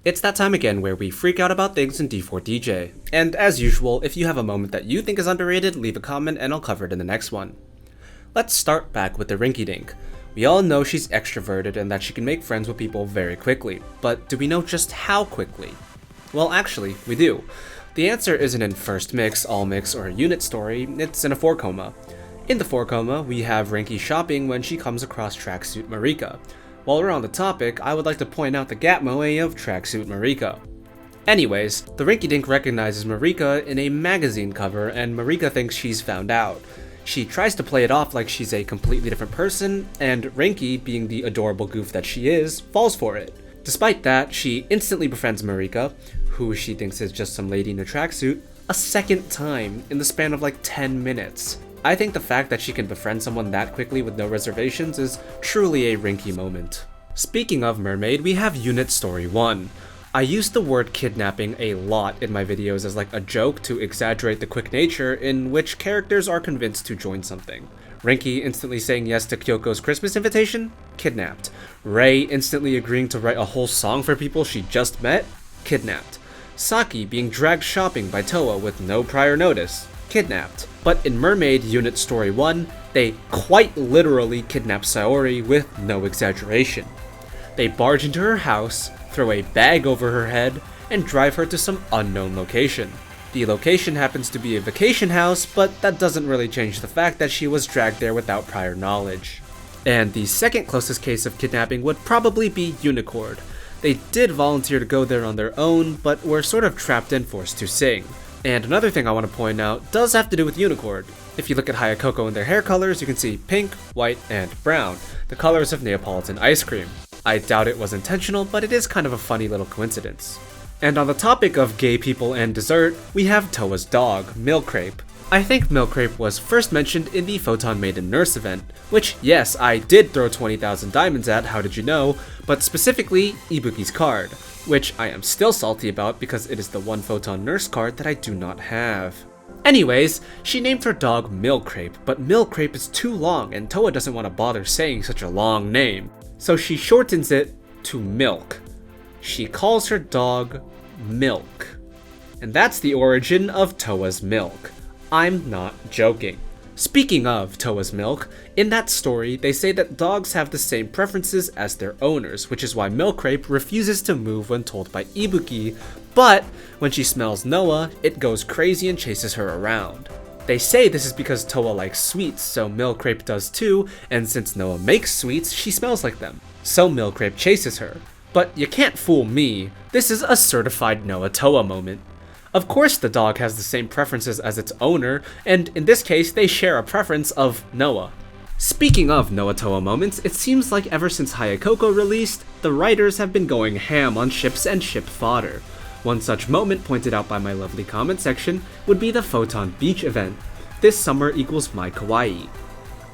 It's that time again where we freak out about things in D4DJ. And as usual, if you have a moment that you think is underrated, leave a comment and I'll cover it in the next one. Let's start back with the Ranki Dink. We all know she's extroverted and that she can make friends with people very quickly, but do we know just how quickly? Well, actually, we do. The answer isn't in first mix, all mix, or a unit story, it's in a 4-coma. In the 4-coma, we have Ranki Shopping when she comes across Tracksuit Marika. While we're on the topic, I would like to point out the gap moe of Tracksuit Marika. Anyways, the Ranki Dink recognizes Marika in a magazine cover and Marika thinks she's found out. She tries to play it off like she's a completely different person, and Ranki, being the adorable goof that she is, falls for it. Despite that, she instantly befriends Marika, who she thinks is just some lady in a tracksuit, a second time in the span of like 10 minutes. I think the fact that she can befriend someone that quickly with no reservations is truly a Ranki moment. Speaking of mermaid, we have Unit Story 1. I used the word kidnapping a lot in my videos as like a joke to exaggerate the quick nature in which characters are convinced to join something. Ranki instantly saying yes to Kyoko's Christmas invitation? Kidnapped. Rei instantly agreeing to write a whole song for people she just met? Kidnapped. Saki being dragged shopping by Toa with no prior notice? Kidnapped. But in Mermaid Unit Story 1, they quite literally kidnap Saori with no exaggeration. They barge into her house, throw a bag over her head, and drive her to some unknown location. The location happens to be a vacation house, but that doesn't really change the fact that she was dragged there without prior knowledge. And the second closest case of kidnapping would probably be Unicord. They did volunteer to go there on their own, but were sort of trapped and forced to sing. And another thing I want to point out does have to do with Unicord. If you look at Hayakoko and their hair colors, you can see pink, white, and brown, the colors of Neapolitan ice cream. I doubt it was intentional, but it is kind of a funny little coincidence. And on the topic of gay people and dessert, we have Toa's dog, Milo Crepe. I think Milo Crepe was first mentioned in the Photon Maiden Nurse event, which yes, I did throw 20,000 diamonds at, how did you know, but specifically Ibuki's card, which I am still salty about because it is the one Photon Nurse card that I do not have. Anyways, she named her dog Milo Crepe, but Milo Crepe is too long and Toa doesn't want to bother saying such a long name, so she shortens it to Milk. She calls her dog Milk. And that's the origin of Toa's Milk. I'm not joking. Speaking of Toa's Milk, in that story, they say that dogs have the same preferences as their owners, which is why Milo Crepe refuses to move when told by Ibuki, but when she smells Noah, it goes crazy and chases her around. They say this is because Toa likes sweets, so Milo Crepe does too, and since Noah makes sweets, she smells like them. So Milo Crepe chases her. But you can't fool me, this is a certified Noah Toa moment. Of course the dog has the same preferences as its owner, and in this case they share a preference of Noah. Speaking of Noah Toa moments, it seems like ever since Hayakoko released, the writers have been going ham on ships and ship fodder. One such moment pointed out by my lovely comment section would be the Photon Beach event. This summer equals my kawaii.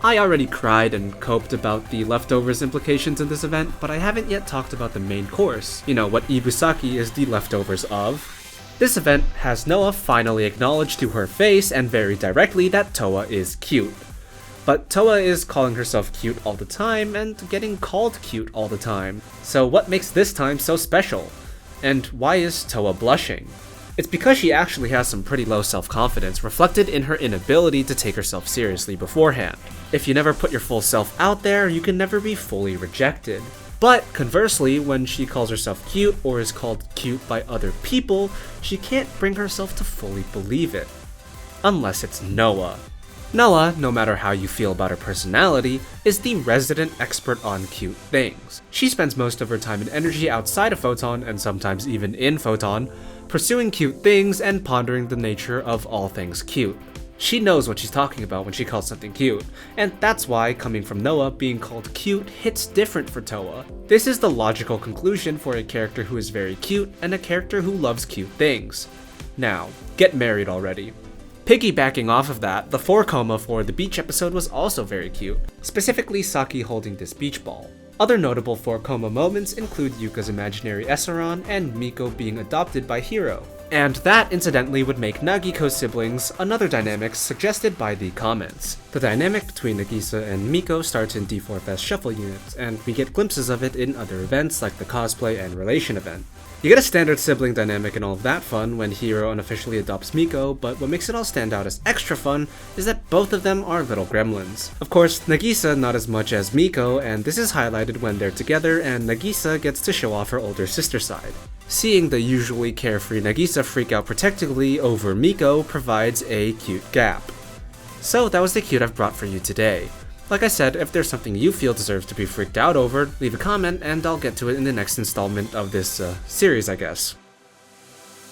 I already cried and coped about the leftovers implications in this event, but I haven't yet talked about the main course, you know, what Ibusaki is the leftovers of. This event has Noah finally acknowledge to her face and very directly that Toa is cute. But Toa is calling herself cute all the time and getting called cute all the time. So what makes this time so special? And why is Toa blushing? It's because she actually has some pretty low self-confidence reflected in her inability to take herself seriously beforehand. If you never put your full self out there, you can never be fully rejected. But conversely, when she calls herself cute or is called cute by other people, she can't bring herself to fully believe it. Unless it's Noah. Noah, no matter how you feel about her personality, is the resident expert on cute things. She spends most of her time and energy outside of Photon, and sometimes even in Photon, pursuing cute things and pondering the nature of all things cute. She knows what she's talking about when she calls something cute, and that's why, coming from Noah, being called cute hits different for Toa. This is the logical conclusion for a character who is very cute and a character who loves cute things. Now, get married already. Piggybacking off of that, the 4-coma for the beach episode was also very cute, specifically Saki holding this beach ball. Other notable 4-coma moments include Yuka's imaginary Essaron and Miko being adopted by Hiro. And that, incidentally, would make Nagiko's siblings another dynamic suggested by the comments. The dynamic between Nagisa and Miko starts in D4 Fest Shuffle units, and we get glimpses of it in other events like the cosplay and relation event. You get a standard sibling dynamic and all of that fun when Hiro unofficially adopts Miko, but what makes it all stand out as extra fun is that both of them are little gremlins. Of course, Nagisa not as much as Miko, and this is highlighted when they're together and Nagisa gets to show off her older sister side. Seeing the usually carefree Nagisa freak out protectively over Miko provides a cute gap. So that was the cute I've brought for you today. Like I said, if there's something you feel deserves to be freaked out over, leave a comment and I'll get to it in the next installment of this series, I guess.